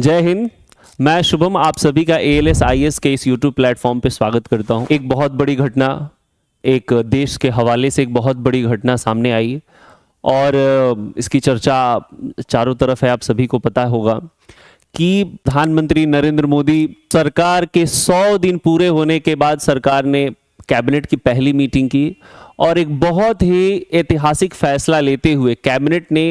जय हिंद। मैं शुभम आप सभी का ALS IAS के इस YouTube प्लेटफॉर्म पे स्वागत करता हूं। एक बहुत बड़ी घटना, एक देश के हवाले से एक बहुत बड़ी घटना सामने आई और इसकी चर्चा चारों तरफ है। आप सभी को पता होगा कि प्रधानमंत्री नरेंद्र मोदी सरकार के 100 दिन पूरे होने के बाद सरकार ने कैबिनेट की पहली मीटिंग की और एक बहुत ही ऐतिहासिक फैसला लेते हुए कैबिनेट ने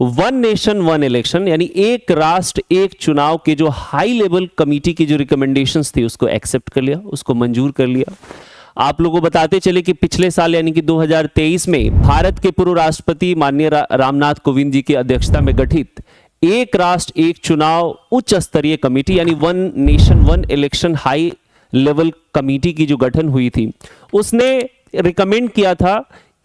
वन नेशन वन इलेक्शन यानी एक राष्ट्र एक चुनाव के जो हाई लेवल कमेटी की जो रिकमेंडेशंस थी उसको एक्सेप्ट कर लिया, उसको मंजूर कर लिया। आप लोगों को बताते चले कि पिछले साल यानी कि 2023 में भारत के पूर्व राष्ट्रपति माननीय रामनाथ कोविंद जी की अध्यक्षता में गठित एक राष्ट्र एक चुनाव उच्च स्तरीय कमेटी यानी one nation one election high level committee की जो गठन हुई थी उसने रिकमेंड किया था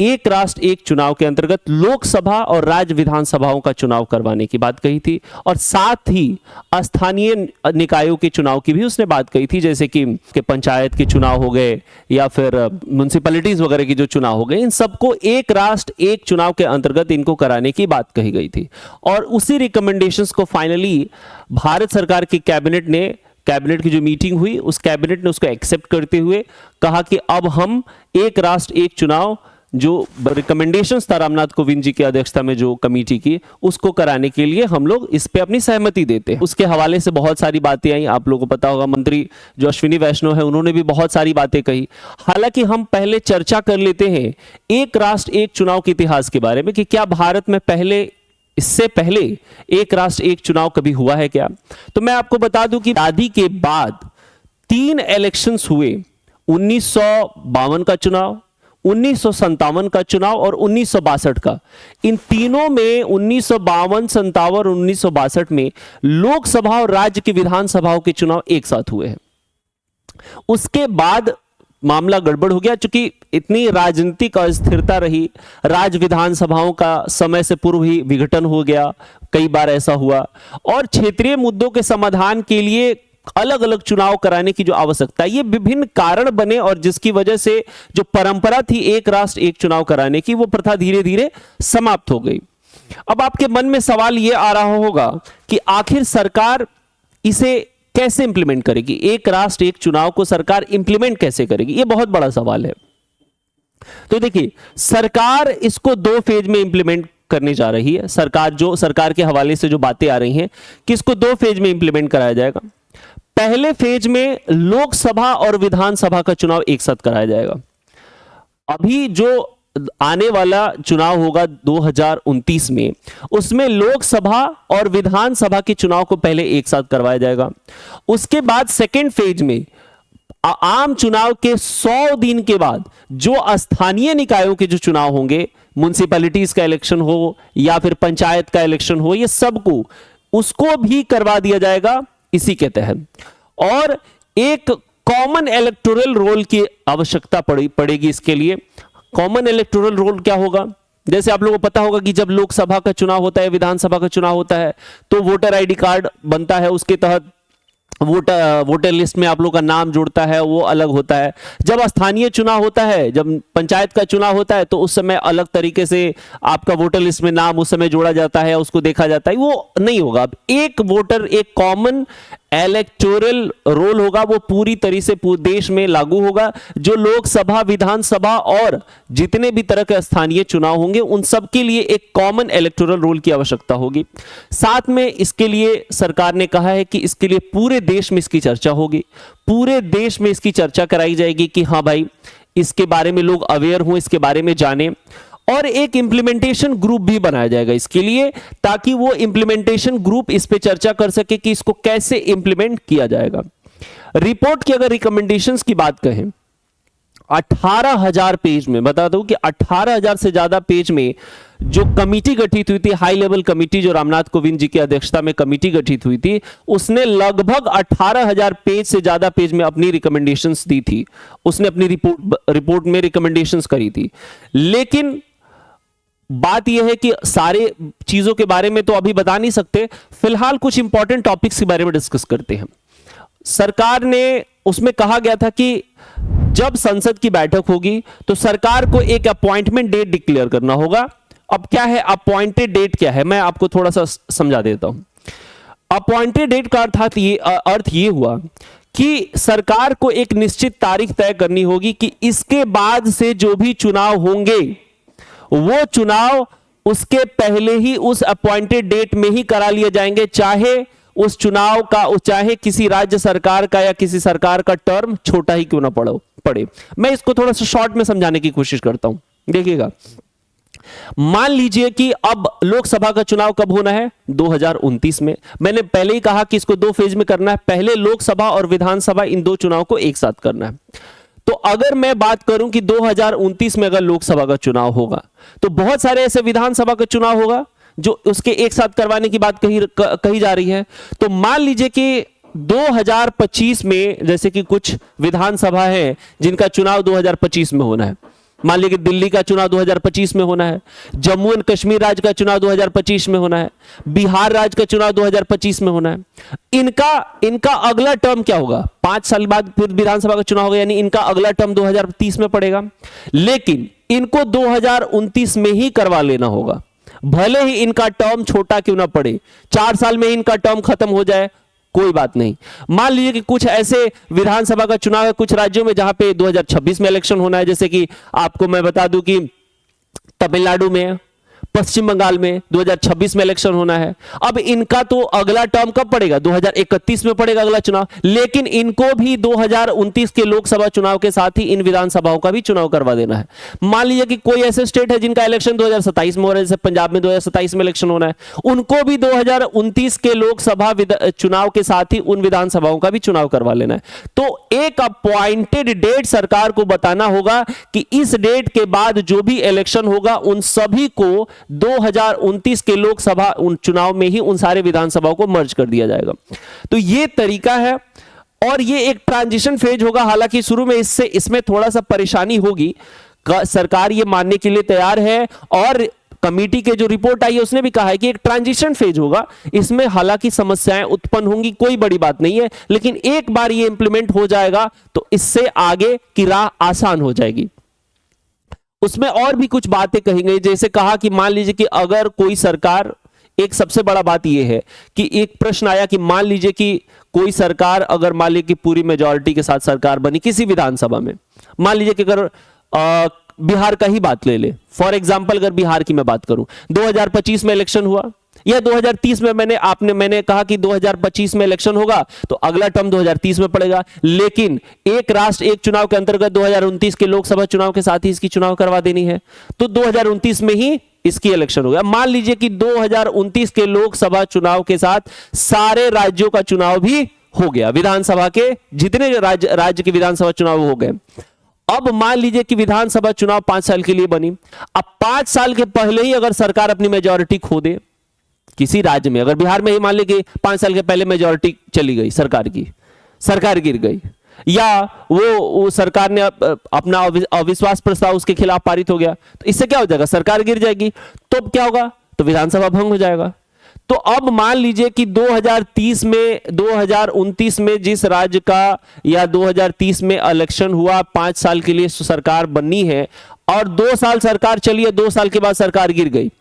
एक राष्ट्र एक चुनाव के अंतर्गत लोकसभा और राज्य विधानसभाओं का चुनाव करवाने की बात कही थी और साथ ही स्थानीय निकायों के चुनाव की भी उसने बात कही थी, जैसे कि पंचायत के चुनाव हो गए या फिर म्युनिसिपैलिटीज वगैरह की जो चुनाव हो गए, इन सबको एक राष्ट्र एक चुनाव के अंतर्गत इनको कराने की बात कही गई थी। और उसी रिकमेंडेशंस को फाइनली भारत सरकार की कैबिनेट की जो मीटिंग हुई उस कैबिनेट ने उसको एक्सेप्ट करते हुए कहा कि अब हम एक राष्ट्र एक चुनाव जो रिकमेंडेशंस था रामनाथ कोविंद जी की अध्यक्षता में जो कमेटी की उसको कराने के लिए हम लोग इस पे अपनी सहमति देते हैं। उसके हवाले से बहुत सारी बातें आई, आप लोगों को पता होगा मंत्री जो अश्विनी वैष्णव है उन्होंने भी बहुत सारी बातें कही। हालांकि हम पहले चर्चा कर लेते हैं एक राष्ट्र एक चुनाव के इतिहास के बारे में कि क्या भारत में इससे पहले एक राष्ट्र एक चुनाव कभी हुआ है क्या। तो मैं आपको बता दूं कि आजादी के बाद 3 इलेक्शंस हुए, 1952 का चुनाव, 1957 का चुनाव और 1962 का। इन तीनों में 1952, 57 और 1962 में लोकसभा और राज्य की विधानसभाओं के चुनाव एक साथ हुए हैं। उसके बाद मामला गड़बड़ हो गया, चूंकि इतनी राजनीतिक अस्थिरता रही, राज्य विधानसभाओं का समय से पूर्व ही विघटन हो गया, कई बार ऐसा हुआ और क्षेत्रीय मुद्दों के समाधान के लिए अलग अलग चुनाव कराने की जो आवश्यकता है, ये विभिन्न कारण बने और जिसकी वजह से जो परंपरा थी एक राष्ट्र एक चुनाव कराने की वो प्रथा धीरे धीरे समाप्त हो गई। अब आपके मन में सवाल ये आ रहा होगा कि आखिर सरकार इसे कैसे इंप्लीमेंट करेगी, एक राष्ट्र एक चुनाव को सरकार इंप्लीमेंट कैसे करेगी, ये बहुत बड़ा सवाल है। तो देखिए, सरकार इसको 2 फेज में इंप्लीमेंट करने जा रही है। सरकार के हवाले से जो बातें आ रही हैं कि इसको 2 फेज में इंप्लीमेंट कराया जाएगा। पहले फेज में लोकसभा और विधानसभा का चुनाव एक साथ कराया जाएगा। अभी जो आने वाला चुनाव होगा 2029 में, उसमें लोकसभा और विधानसभा के चुनाव को पहले एक साथ करवाया जाएगा। उसके बाद सेकेंड फेज में आम चुनाव के 100 दिन के बाद जो स्थानीय निकायों के जो चुनाव होंगे, म्युनिसिपैलिटीज का इलेक्शन हो या फिर पंचायत का इलेक्शन हो, ये सबको उसको भी करवा दिया जाएगा इसी के तहत। और एक कॉमन इलेक्टोरल रोल की आवश्यकता पड़ेगी इसके लिए। कॉमन इलेक्टोरल रोल क्या होगा, जैसे आप लोगों को पता होगा कि जब लोकसभा का चुनाव होता है, विधानसभा का चुनाव होता है, तो वोटर आईडी कार्ड बनता है, उसके तहत वोटर लिस्ट में आप लोग का नाम जुड़ता है, वो अलग होता है। जब स्थानीय चुनाव होता है, जब पंचायत का चुनाव होता है, तो उस समय अलग तरीके से आपका वोटर लिस्ट में नाम उस समय जोड़ा जाता है, उसको देखा जाता है, वो नहीं होगा। अब एक वोटर एक कॉमन इलेक्टोरल रोल होगा, वो पूरी तरह से पूरे देश में लागू होगा। जो लोकसभा विधानसभा और जितने भी तरह के स्थानीय चुनाव होंगे उन सब के लिए एक कॉमन इलेक्टोरल रोल की आवश्यकता होगी। साथ में इसके लिए सरकार ने कहा है कि इसके लिए पूरे देश में इसकी चर्चा होगी, पूरे देश में इसकी चर्चा कराई जाएगी कि हाँ भाई इसके बारे में लोग अवेयर हों, इसके बारे में जाने। और एक इंप्लीमेंटेशन ग्रुप भी बनाया जाएगा इसके लिए, ताकि वो इंप्लीमेंटेशन ग्रुप इस पे चर्चा कर सके कि इसको कैसे इंप्लीमेंट किया जाएगा। रिपोर्ट की अगर रिकमेंडेशंस की बात कहें, 18,000 पेज में, बता दूं कि 18,000 से ज्यादा पेज में जो कमिटी गठित हुई थी, हाई लेवल कमिटी जो रामनाथ कोविंद जी की अध्यक्षता में कमिटी गठित हुई थी, उसने लगभग 18,000 पेज से ज्यादा पेज में अपनी रिकमेंडेशंस दी थी। उसने अपनी रिपोर्ट में रिकमेंडेशंस करी थी। लेकिन बात यह है कि सारे चीजों के बारे में तो अभी बता नहीं सकते, फिलहाल कुछ इंपॉर्टेंट टॉपिक्स के बारे में डिस्कस करते हैं। सरकार ने उसमें कहा गया था कि जब संसद की बैठक होगी तो सरकार को एक अपॉइंटमेंट डेट डिक्लेयर करना होगा। अब क्या है अपॉइंटेड डेट, क्या है, मैं आपको थोड़ा सा समझा देता हूं। अपॉइंटेड डेट का अर्थ ये हुआ कि सरकार को एक निश्चित तारीख तय करनी होगी कि इसके बाद से जो भी चुनाव होंगे वो चुनाव उसके पहले ही उस अपॉइंटेड डेट में ही करा लिए जाएंगे, चाहे उस चुनाव का चाहे किसी राज्य सरकार का या किसी सरकार का टर्म छोटा ही क्यों ना पड़े। मैं इसको थोड़ा सा शॉर्ट में समझाने की कोशिश करता हूं, देखिएगा। मान लीजिए कि अब लोकसभा का चुनाव कब होना है? 2029 में। मैंने पहले ही कहा कि इसको 2 फेज में करना है, पहले लोकसभा और विधानसभा, इन 2 चुनाव को एक साथ करना है। तो अगर मैं बात करूं कि 2029 में अगर लोकसभा का चुनाव होगा तो बहुत सारे ऐसे विधानसभा का चुनाव होगा जो उसके एक साथ करवाने की बात कही जा रही है। तो मान लीजिए कि 2025 में, जैसे कि कुछ विधानसभा है जिनका चुनाव 2025 में होना है, मान लीजिए दिल्ली का चुनाव 2025 में होना है, जम्मू एंड कश्मीर राज्य का चुनाव 2025 में होना है, बिहार राज्य का चुनाव 2025 में होना है। इनका अगला टर्म क्या होगा? 5 साल बाद फिर विधानसभा का चुनाव होगा, यानी इनका अगला टर्म 2030 में पड़ेगा। लेकिन इनको 2029 में ही करवा लेना होगा, भले ही इनका टर्म छोटा क्यों ना पड़े, 4 साल में इनका टर्म खत्म हो जाए, कोई बात नहीं। मान लीजिए कि कुछ ऐसे विधानसभा का चुनाव है कुछ राज्यों में जहां पे 2026 में इलेक्शन होना है, जैसे कि आपको मैं बता दूं कि तमिलनाडु में, पश्चिम बंगाल में 2026 में इलेक्शन होना है। अब इनका तो अगला टर्म कब पड़ेगा? 2031 में पड़ेगा अगला चुनाव, लेकिन इनको भी 2029 के लोकसभा चुनाव के साथ ही इन विधानसभाओं का भी चुनाव करवा देना है। मान लीजिए कि कोई ऐसे स्टेट है जिनका इलेक्शन 2027 में हो रहा है, जैसे पंजाब में 2027 में इलेक्शन होना है, उनको भी 2029 के लोकसभा चुनाव के साथ ही उन विधानसभाओं का भी चुनाव करवा लेना है। तो एक अपॉइंटेड डेट सरकार को बताना होगा कि इस डेट के बाद जो भी इलेक्शन होगा उन सभी को 2029 के लोकसभा चुनाव में ही उन सारे विधानसभाओं को मर्ज कर दिया जाएगा। तो यह तरीका है और यह एक ट्रांजिशन फेज होगा। हालांकि शुरू में इसमें थोड़ा सा परेशानी होगी, सरकार यह मानने के लिए तैयार है और कमेटी के जो रिपोर्ट आई है उसने भी कहा है कि एक ट्रांजिशन फेज होगा, इसमें हालांकि समस्याएं उत्पन्न होंगी, कोई बड़ी बात नहीं है, लेकिन एक बार ये इंप्लीमेंट हो जाएगा तो इससे आगे की राह आसान हो जाएगी। उसमें और भी कुछ बातें कही गई, जैसे कहा कि मान लीजिए कि अगर कोई सरकार, एक सबसे बड़ा बात यह है कि एक प्रश्न आया कि मान लीजिए कि कोई सरकार अगर मान लीजिए कि पूरी मेजॉरिटी के साथ सरकार बनी किसी विधानसभा में, मान लीजिए कि अगर बिहार का ही बात ले ले, फॉर एग्जांपल अगर बिहार की मैं बात करूं, 2025 में इलेक्शन हुआ या 2030 में, मैंने कहा कि 2025 में इलेक्शन होगा तो अगला टर्म 2030 में पड़ेगा, लेकिन एक राष्ट्र एक चुनाव के अंतर्गत 2029 के लोकसभा चुनाव के साथ ही इसकी चुनाव करवा देनी है, तो 2029 में ही इसकी इलेक्शन होगा। मान लीजिए कि 2029 के लोकसभा चुनाव के साथ सारे राज्यों का चुनाव भी हो गया, विधानसभा के जितने राज्य के विधानसभा चुनाव हो गए। अब मान लीजिए कि विधानसभा चुनाव 5 साल के लिए बनी, अब 5 साल के पहले ही अगर सरकार अपनी मेजॉरिटी खो दे किसी राज्य में, अगर बिहार में ही मान लीजिए 5 साल के पहले मेजॉरिटी चली गई, सरकार गिर गई, या वो सरकार ने अपना अविश्वास प्रस्ताव उसके खिलाफ पारित हो गया, तो इससे क्या हो जाएगा? सरकार गिर जाएगी, तो क्या होगा? तो विधानसभा भंग हो जाएगा। तो अब मान लीजिए कि 2029 में जिस राज्य का या 2030 में इलेक्शन हुआ, 5 साल के लिए सरकार बननी है और 2 साल सरकार चली है, 2 साल के बाद सरकार गिर गई,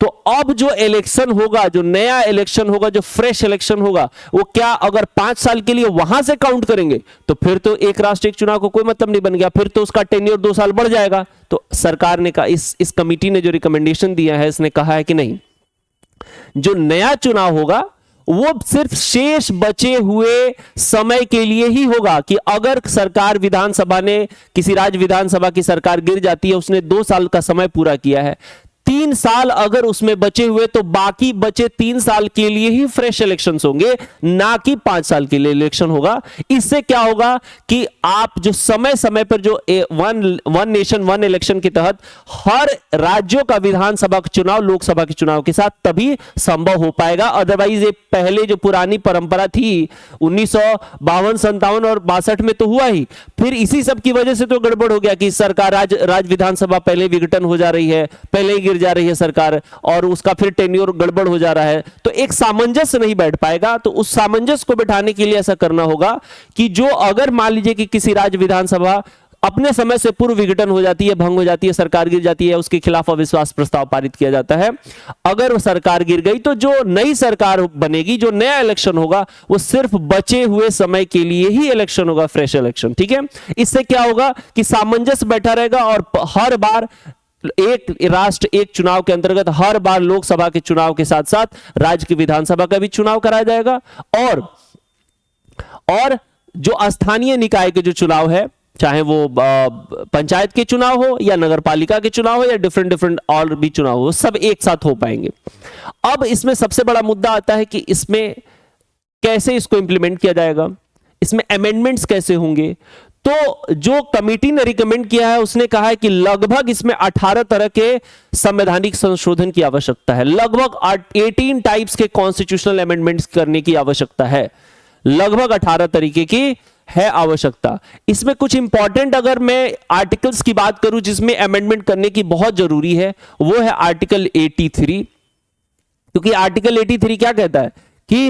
तो अब जो इलेक्शन होगा, जो नया इलेक्शन होगा, जो फ्रेश इलेक्शन होगा, वो क्या अगर 5 साल के लिए वहां से काउंट करेंगे तो फिर तो एक राष्ट्र एक चुनाव को कोई मतलब नहीं बन गया, फिर तो उसका टेन्योर 2 साल बढ़ जाएगा। तो सरकार ने कहा, इस कमेटी ने जो रिकमेंडेशन दिया है, इसने कहा है कि नहीं, जो नया चुनाव होगा वो सिर्फ शेष बचे हुए समय के लिए ही होगा, कि अगर सरकार विधानसभा ने, किसी राज्य विधानसभा की सरकार गिर जाती है, उसने 2 साल का समय पूरा किया है, 3 साल अगर उसमें बचे हुए तो बाकी बचे 3 साल के लिए ही फ्रेश इलेक्शंस होंगे, ना कि 5 साल के लिए इलेक्शन होगा। इससे क्या होगा कि आप जो समय समय पर जो वन नेशन वन इलेक्शन के तहत हर राज्यों का विधानसभा का चुनाव लोकसभा के चुनाव के साथ तभी संभव हो पाएगा। अदरवाइज ये पहले जो पुरानी परंपरा थी 1952, 57 और 62 में तो हुआ ही, फिर इसी सब की वजह से तो गड़बड़ हो गया कि सरकार राज्य विधानसभा पहले विघटन हो जा रही है, पहले ही गिर जा रही है सरकार, और उसका फिर टेन्योर गड़बड़ हो जा रहा है, तो एक सामंजस्य नहीं बैठ पाएगा। तो उस सामंजस्य को बैठाने के लिए ऐसा करना होगा कि जो अगर मान लीजिए कि किसी राज्य विधानसभा अपने समय से पूर्व विघटन हो जाती है, भंग हो जाती है, सरकार गिर जाती है, उसके खिलाफ अविश्वास प्रस्ताव पारित किया जाता है। अगर सरकार गिर गई तो जो नई सरकार बनेगी, जो नया इलेक्शन होगा, वो सिर्फ बचे हुए समय के लिए ही इलेक्शन होगा, फ्रेश इलेक्शन। ठीक है, इससे क्या होगा कि सामंजस्य बैठा रहेगा और हर बार एक राष्ट्र एक चुनाव के अंतर्गत हर बार लोकसभा के चुनाव के साथ साथ राज्य की विधानसभा का भी चुनाव कराया जाएगा। और जो स्थानीय निकाय के जो चुनाव है, चाहे वो पंचायत के चुनाव हो या नगर पालिका के चुनाव हो या डिफरेंट और भी चुनाव हो, सब एक साथ हो पाएंगे। अब इसमें सबसे बड़ा मुद्दा आता है कि इसमें कैसे इसको इंप्लीमेंट किया जाएगा, इसमें अमेंडमेंट्स कैसे होंगे। तो जो कमेटी ने रिकमेंड किया है, उसने कहा है कि लगभग इसमें 18 तरह के संवैधानिक संशोधन की आवश्यकता है, लगभग 18 टाइप्स के कॉन्स्टिट्यूशनल अमेंडमेंट्स करने की आवश्यकता है, लगभग 18 तरीके की है आवश्यकता। इसमें कुछ इंपॉर्टेंट अगर मैं आर्टिकल्स की बात करूं जिसमें अमेंडमेंट करने की बहुत जरूरी है, वो है आर्टिकल 83। क्योंकि आर्टिकल 83 क्या कहता है कि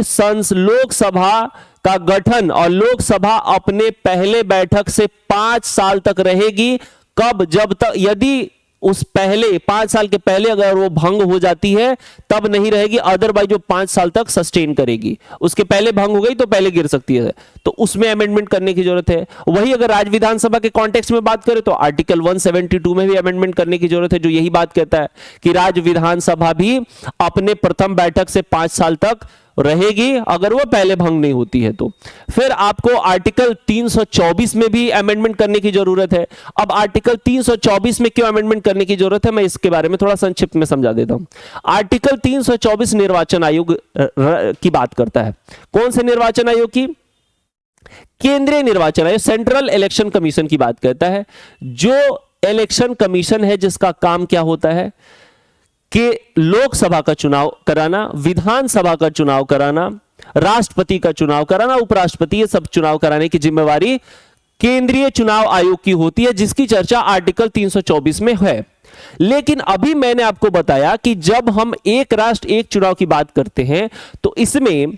लोकसभा का गठन और लोकसभा अपने पहले बैठक से 5 साल तक रहेगी। कब? जब तक, यदि उस पहले 5 साल के पहले अगर वो भंग हो जाती है तब नहीं रहेगी, अदरवाइज वो 5 साल तक सस्टेन करेगी। उसके पहले भंग हो गई तो पहले गिर सकती है, तो उसमें अमेंडमेंट करने की जरूरत है। वही अगर राज्य विधानसभा के कॉन्टेक्स्ट में बात करें तो आर्टिकल 172 में भी अमेंडमेंट करने की जरूरत है, जो यही बात कहता है कि राज्य विधानसभा भी अपने प्रथम बैठक से 5 साल तक रहेगी अगर वो पहले भंग नहीं होती है तो। फिर आपको आर्टिकल 324 में भी अमेंडमेंट करने की जरूरत है। अब आर्टिकल 324 में क्यों अमेंडमेंट करने की जरूरत है, मैं इसके बारे में थोड़ा संक्षिप्त में समझा देता हूं। आर्टिकल 324 निर्वाचन आयोग की बात करता है। कौन से निर्वाचन आयोग की? केंद्रीय निर्वाचन आयोग, सेंट्रल इलेक्शन कमीशन की बात करता है। जो इलेक्शन कमीशन है जिसका काम क्या होता है कि लोकसभा का चुनाव कराना, विधानसभा का चुनाव कराना, राष्ट्रपति का चुनाव कराना, उपराष्ट्रपति, ये सब चुनाव कराने की जिम्मेवारी केंद्रीय चुनाव आयोग की होती है, जिसकी चर्चा आर्टिकल 324 में है। लेकिन अभी मैंने आपको बताया कि जब हम एक राष्ट्र एक चुनाव की बात करते हैं तो इसमें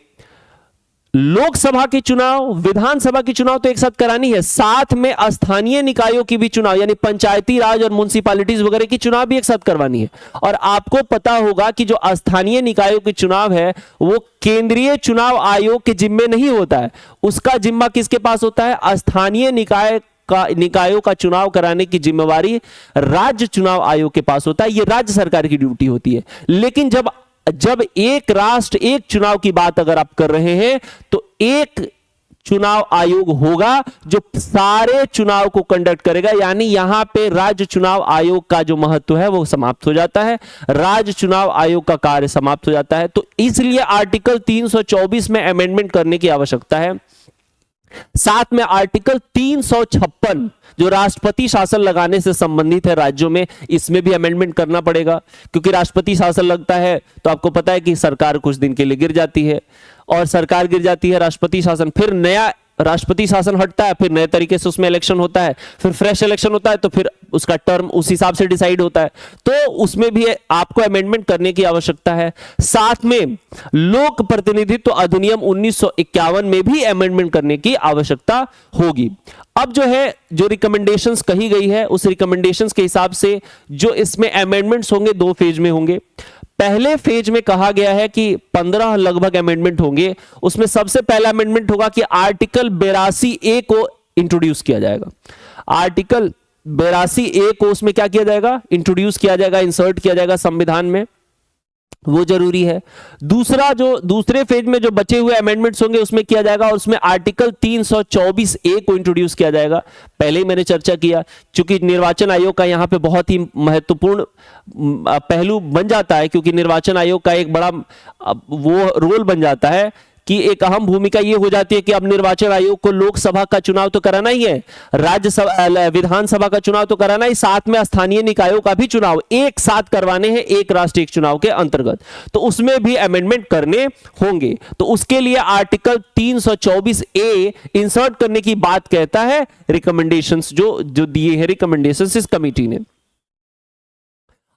लोकसभा के चुनाव, विधानसभा की चुनाव तो एक साथ करानी है, साथ में स्थानीय निकायों की भी चुनाव यानी पंचायती राज और म्युनिसिपैलिटीज वगैरह की चुनाव भी एक साथ करवानी है। और आपको पता होगा कि जो स्थानीय निकायों के चुनाव है वो केंद्रीय चुनाव आयोग के जिम्मे नहीं होता है, उसका जिम्मा किसके पास होता है? स्थानीय निकायों का चुनाव कराने की जिम्मेवारी राज्य चुनाव आयोग के पास होता है, ये राज्य सरकार की ड्यूटी होती है। लेकिन जब एक राष्ट्र एक चुनाव की बात अगर आप कर रहे हैं तो एक चुनाव आयोग होगा जो सारे चुनाव को कंडक्ट करेगा, यानी यहां पे राज्य चुनाव आयोग का जो महत्व है वो समाप्त हो जाता है, राज्य चुनाव आयोग का कार्य समाप्त हो जाता है। तो इसलिए आर्टिकल 324 में अमेंडमेंट करने की आवश्यकता है। साथ में आर्टिकल 356 जो राष्ट्रपति शासन लगाने से संबंधित है राज्यों में, इसमें भी अमेंडमेंट करना पड़ेगा, क्योंकि राष्ट्रपति शासन लगता है तो आपको पता है कि सरकार कुछ दिन के लिए गिर जाती है, और सरकार गिर जाती है, राष्ट्रपति शासन, फिर नया राष्ट्रपति शासन हटता है, फिर नए तरीके से उसमें इलेक्शन होता है, फिर फ्रेश इलेक्शन होता है, तो फिर उसका टर्म उस हिसाब से डिसाइड होता है। तो उसमें भी आपको अमेंडमेंट करने की आवश्यकता है। साथ में लोक प्रतिनिधित्व अधिनियम 1951 में भी अमेंडमेंट करने की आवश्यकता होगी। अब जो है, जो रिकमेंडेशंस कही गई है उस रिकमेंडेशंस के हिसाब से जो इसमें अमेंडमेंट्स होंगे 2 फेज में होंगे। पहले फेज में कहा गया है कि 15 लगभग अमेंडमेंट होंगे। उसमें सबसे पहला अमेंडमेंट होगा कि आर्टिकल 82A को इंट्रोड्यूस किया जाएगा। आर्टिकल 82A को उसमें क्या किया जाएगा? इंट्रोड्यूस किया जाएगा, इंसर्ट किया जाएगा संविधान में, वो जरूरी है। दूसरे फेज में जो बचे हुए अमेंडमेंट्स होंगे उसमें किया जाएगा, और उसमें आर्टिकल 324A को इंट्रोड्यूस किया जाएगा। पहले ही मैंने चर्चा किया, चूंकि निर्वाचन आयोग का यहां पे बहुत ही महत्वपूर्ण पहलू बन जाता है, क्योंकि निर्वाचन आयोग का एक बड़ा वो रोल बन जाता है कि एक अहम भूमिका ये हो जाती है कि अब निर्वाचन आयोग को लोकसभा का चुनाव तो कराना ही है, विधानसभा का चुनाव तो कराना ही, साथ में स्थानीय निकायों का भी चुनाव एक साथ करवाने हैं एक राष्ट्र एक चुनाव के अंतर्गत। तो उसमें भी अमेंडमेंट करने होंगे। तो उसके लिए आर्टिकल 324A इंसर्ट करने की बात कहता है रिकमेंडेशंस जो दिए हैं रिकमेंडेशंस इस कमेटी ने।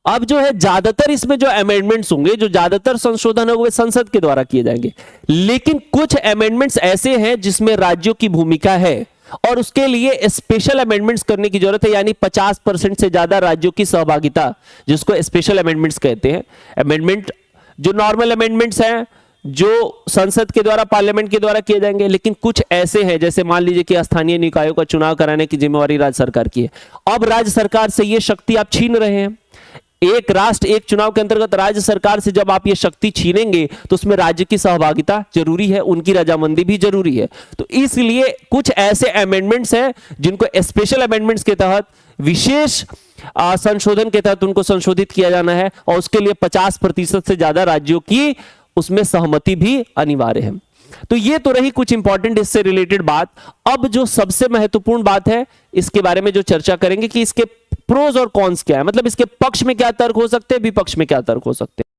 अब जो है ज्यादातर इसमें जो अमेंडमेंट्स होंगे, जो ज्यादातर संशोधन होंगे संसद के द्वारा किए जाएंगे, लेकिन कुछ अमेंडमेंट्स ऐसे हैं जिसमें राज्यों की भूमिका है और उसके लिए स्पेशल अमेंडमेंट्स करने की जरूरत है, यानी 50% से ज्यादा राज्यों की सहभागिता, जिसको स्पेशल अमेंडमेंट्स कहते हैं। अमेंडमेंट जो नॉर्मल अमेंडमेंट्स हैं जो संसद के द्वारा, पार्लियामेंट के द्वारा किए जाएंगे, लेकिन कुछ ऐसे हैं जैसे मान लीजिए कि स्थानीय निकायों का चुनाव कराने की जिम्मेवारी राज्य सरकार की है। अब राज्य सरकार से यह शक्ति आप छीन रहे हैं। एक राष्ट्र एक चुनाव के अंतर्गत राज्य सरकार से जब आप ये शक्ति छीनेंगे तो उसमें राज्य की सहभागिता जरूरी है, उनकी रजामंदी भी जरूरी है। तो इसलिए कुछ ऐसे अमेंडमेंट्स हैं जिनको स्पेशल अमेंडमेंट्स के तहत, विशेष संशोधन के तहत उनको संशोधित किया जाना है, और उसके लिए 50% से ज्यादा राज्यों की उसमें सहमति भी अनिवार्य है। तो ये तो रही कुछ इंपॉर्टेंट इससे रिलेटेड बात। अब जो सबसे महत्वपूर्ण बात है इसके बारे में जो चर्चा करेंगे कि इसके प्रोज और कॉन्स क्या है, मतलब इसके पक्ष में क्या तर्क हो सकते हैं, विपक्ष में क्या तर्क हो सकते हैं।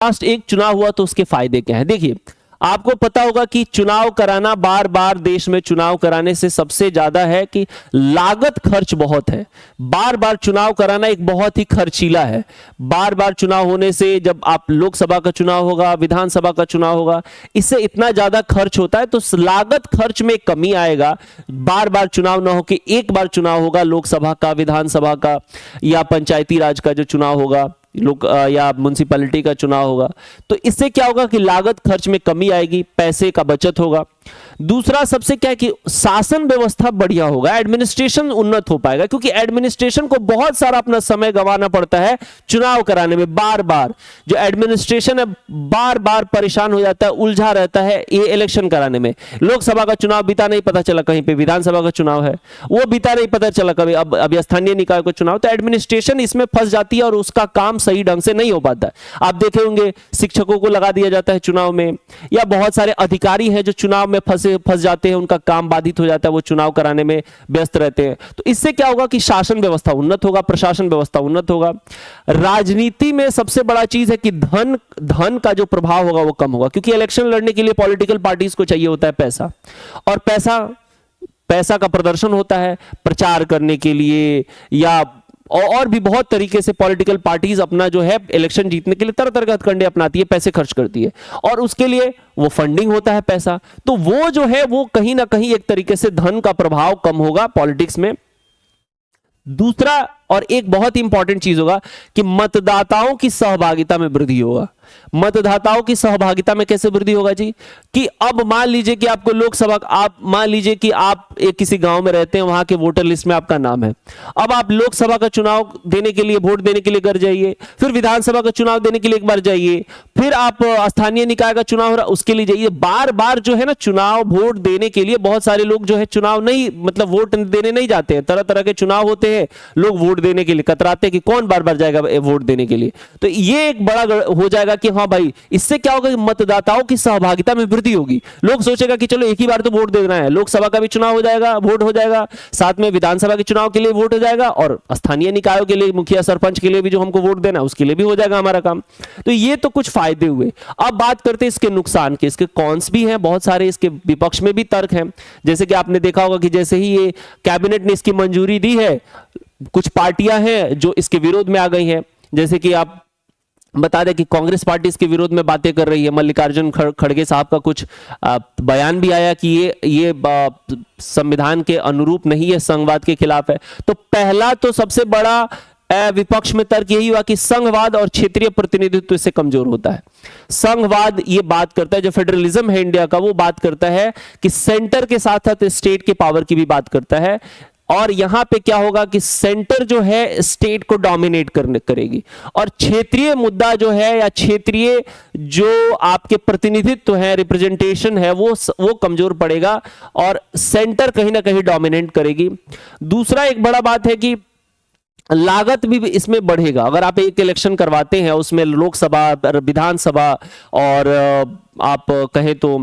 लास्ट एक चुनाव हुआ तो उसके फायदे क्या हैं। देखिए, आपको पता होगा कि चुनाव कराना, बार बार देश में चुनाव कराने से सबसे ज्यादा है कि लागत खर्च बहुत है। बार बार चुनाव कराना एक बहुत ही खर्चीला है। बार बार चुनाव होने से, जब आप लोकसभा का चुनाव होगा, विधानसभा का चुनाव होगा, इससे इतना ज्यादा खर्च होता है, तो लागत खर्च में कमी आएगा। बार बार चुनाव ना हो कि एक बार चुनाव होगा लोकसभा का, विधानसभा का, या पंचायती राज का जो चुनाव होगा, लोग या म्युनिसिपैलिटी का चुनाव होगा। तो इससे क्या होगा कि लागत खर्च में कमी आएगी, पैसे का बचत होगा। दूसरा सबसे क्या है कि शासन व्यवस्था बढ़िया होगा, एडमिनिस्ट्रेशन उन्नत हो पाएगा, क्योंकि एडमिनिस्ट्रेशन को बहुत सारा अपना समय गंवाना पड़ता है चुनाव कराने में। बार बार जो एडमिनिस्ट्रेशन है बार बार परेशान हो जाता है, उलझा रहता है ये इलेक्शन कराने में। लोकसभा का चुनाव बीता नहीं पता चला, कहीं पे विधानसभा का चुनाव है वो बीता नहीं पता चला, कभी अब स्थानीय निकाय का चुनाव, तो एडमिनिस्ट्रेशन इसमें फंस जाती है और उसका काम सही ढंग से नहीं हो पाता है। आप देखे होंगे शिक्षकों को लगा दिया जाता है चुनाव में, या बहुत सारे अधिकारी हैं जो चुनाव में फंस जाते हैं, उनका काम बाधित हो जाता है, वो चुनाव कराने में व्यस्त रहते हैं। तो इससे क्या होगा कि शासन व्यवस्था उन्नत होगा, प्रशासन व्यवस्था उन्नत होगा। राजनीति में सबसे बड़ा चीज है कि धन का जो प्रभाव होगा वो कम होगा, क्योंकि इलेक्शन लड़ने के लिए पॉलिटिकल पार्टीज को चाहिए होता है पैसा, और पैसा का प्रदर्शन होता है प्रचार करने के लिए, या और भी बहुत तरीके से पॉलिटिकल पार्टीज अपना जो है इलेक्शन जीतने के लिए तरह तरह के हथकंडे अपनाती है, पैसे खर्च करती है, और उसके लिए वो फंडिंग होता है पैसा। तो वो जो है वो कहीं ना कहीं एक तरीके से धन का प्रभाव कम होगा पॉलिटिक्स में। दूसरा और एक बहुत ही इंपॉर्टेंट चीज होगा कि मतदाताओं की सहभागिता में वृद्धि होगा। मतदाताओं की सहभागिता में कैसे वृद्धि होगा जी, कि अब मान लीजिए कि आपको लोकसभा, आप मान लीजिए कि आप एक किसी गांव में रहते हैं, वहां के वोटर लिस्ट में आपका नाम है। अब आप लोकसभा का चुनाव देने के लिए, वोट देने के लिए घर जाइए, फिर विधानसभा का चुनाव देने के लिए एक बार जाइए, फिर आप स्थानीय निकाय का चुनाव हो रहा उसके लिए जाइए। बार बार जो है ना चुनाव, वोट देने के लिए बहुत सारे लोग जो है चुनाव नहीं, मतलब वोट देने नहीं जाते हैं। तरह तरह के चुनाव होते हैं, लोग वोट देने के लिए कतराते हैं कि कौन बार बार जाएगा वोट देने के लिए। तो ये एक बड़ा हो जाएगा कि हाँ भाई, इससे क्या होगा कि मतदाताओं की सहभागिता में वृद्धि होगी। लोग सोचेगा कि चलो एक ही बार तो वोट देना है, लोकसभा का भी चुनाव हो जाएगा, वोट हो जाएगा, साथ में विधानसभा के चुनाव के लिए वोट हो जाएगा, और स्थानीय निकायों के लिए, मुखिया सरपंच के लिए भी जो हमको वोट देना है उसके लिए भी हो जाएगा हमारा काम। तो ये तो कुछ फायदे हुए। अब बात करते हैं इसके नुकसान के। इसके कॉन्स भी हैं बहुत सारे, इसके विपक्ष में भी तर्क हैं। जैसे कि आपने देखा होगा कि जैसे ही ये कैबिनेट ने इसकी मंजूरी दी है, कुछ पार्टियां हैं जो इसके विरोध में आ गई हैं। जैसे कि आप बता दें कि कांग्रेस पार्टी इसके विरोध में बातें कर रही है। मल्लिकार्जुन खड़गे साहब का कुछ बयान भी आया कि ये संविधान के अनुरूप नहीं है, संघवाद के खिलाफ है। तो पहला तो सबसे बड़ा विपक्ष में तर्क यही हुआ कि संघवाद और क्षेत्रीय प्रतिनिधित्व इससे कमजोर होता है। संघवाद ये बात करता है, जो फेडरलिज्म है इंडिया का, वो बात करता है कि सेंटर के साथ साथ स्टेट के पावर की भी बात करता है। और यहां पे क्या होगा कि सेंटर जो है स्टेट को डोमिनेट करेगी, और क्षेत्रीय मुद्दा जो है या क्षेत्रीय जो आपके प्रतिनिधित्व है, रिप्रेजेंटेशन है, वो कमजोर पड़ेगा और सेंटर कहीं ना कहीं डोमिनेट करेगी। दूसरा एक बड़ा बात है कि लागत भी इसमें बढ़ेगा। अगर आप एक इलेक्शन करवाते हैं, उसमें लोकसभा, विधानसभा और आप कहें तो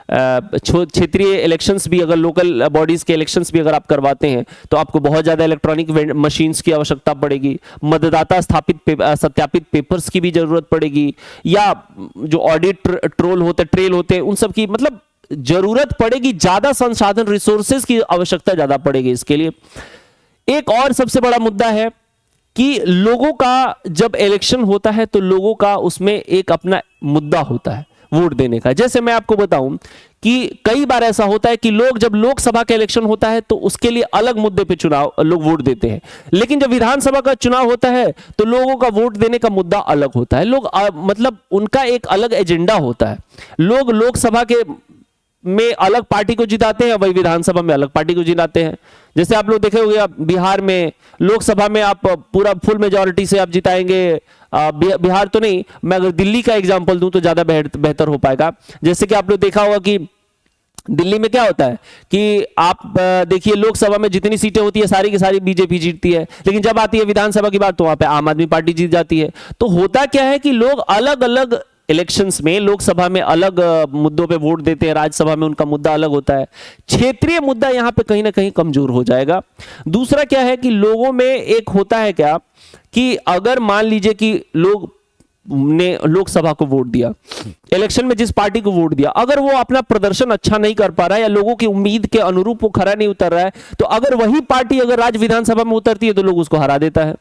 क्षेत्रीय इलेक्शंस भी, अगर लोकल बॉडीज के इलेक्शंस भी अगर आप करवाते हैं, तो आपको बहुत ज्यादा इलेक्ट्रॉनिक मशीन्स की आवश्यकता पड़ेगी, मतदाता सत्यापित पेपर्स की भी जरूरत पड़ेगी, या जो ऑडिट ट्रेल होते हैं उन सब की मतलब जरूरत पड़ेगी। ज्यादा संसाधन, रिसोर्सेज की आवश्यकता ज्यादा पड़ेगी इसके लिए। एक और सबसे बड़ा मुद्दा है कि लोगों का जब इलेक्शन होता है तो लोगों का उसमें एक अपना मुद्दा होता है, वोट देने का। जैसे मैं आपको बताऊं कि कई बार ऐसा होता है कि लोग, जब लोकसभा का इलेक्शन होता है तो उसके लिए अलग मुद्दे पे चुनाव लोग वोट देते हैं, लेकिन जब विधानसभा का चुनाव होता है तो लोगों का वोट देने का मुद्दा अलग होता है। लोग मतलब उनका एक अलग एजेंडा होता है। लोग लोकसभा के में अलग पार्टी को जिताते हैं, वही विधानसभा में अलग पार्टी को जिताते हैं। जैसे आप लोग देखे होंगे, आप बिहार में लोकसभा में आप पूरा फुल मेजॉरिटी से आप जिताएंगे, बिहार तो नहीं, मैं अगर दिल्ली का एग्जांपल दूं तो ज्यादा बेहतर हो पाएगा। जैसे कि आप लोग देखा होगा कि दिल्ली में क्या होता है कि आप देखिए, लोकसभा में जितनी सीटें होती है सारी की सारी बीजेपी जीतती है, लेकिन जब आती है विधानसभा की बात तो वहां पे आम आदमी पार्टी जीत जाती है। तो होता क्या है कि लोग अलग अलग इलेक्शंस में, लोकसभा में अलग मुद्दों पे वोट देते हैं, राज्यसभा में उनका मुद्दा अलग होता है। क्षेत्रीय मुद्दा यहां पे कहीं ना कहीं कमजोर हो जाएगा। दूसरा क्या है कि लोगों में एक होता है क्या कि अगर मान लीजिए कि लोग ने लोकसभा को वोट दिया, इलेक्शन में जिस पार्टी को वोट दिया, अगर वो अपना प्रदर्शन अच्छा नहीं कर पा रहा है या लोगों की उम्मीद के अनुरूप वो खरा नहीं उतर रहा है, तो अगर वही पार्टी अगर राज्य विधानसभा में उतरती है तो लोग उसको हरा देता है।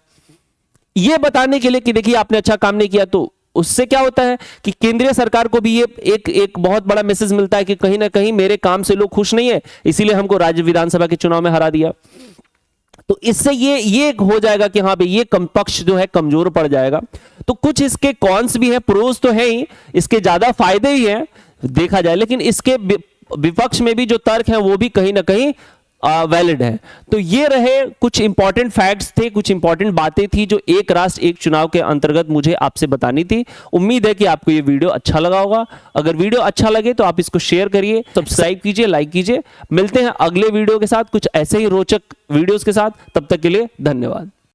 ये बताने के लिए कि देखिए आपने अच्छा काम नहीं किया, तो उससे क्या होता है कि केंद्रीय सरकार को भी ये एक बहुत बड़ा मैसेज मिलता है कि कहीं ना कहीं मेरे काम से लोग खुश नहीं है, इसीलिए हमको राज्य विधानसभा के चुनाव में हरा दिया। तो इससे ये हो जाएगा कि हाँ भाई ये पक्ष जो है कमजोर पड़ जाएगा। तो कुछ इसके कॉन्स भी है, प्रोज तो है ही, इसके ज्यादा फायदे ही हैं देखा जाए, लेकिन इसके विपक्ष में भी जो तर्क हैं वो भी कहीं ना कहीं वैलिड है। तो ये रहे कुछ इंपॉर्टेंट फैक्ट्स थे, कुछ इंपॉर्टेंट बातें थी जो एक राष्ट्र एक चुनाव के अंतर्गत मुझे आपसे बतानी थी। उम्मीद है कि आपको ये वीडियो अच्छा लगा होगा। अगर वीडियो अच्छा लगे तो आप इसको शेयर करिए, सब्सक्राइब कीजिए, लाइक कीजिए। मिलते हैं अगले वीडियो के साथ कुछ ऐसे ही रोचक वीडियोस के साथ। तब तक के लिए धन्यवाद।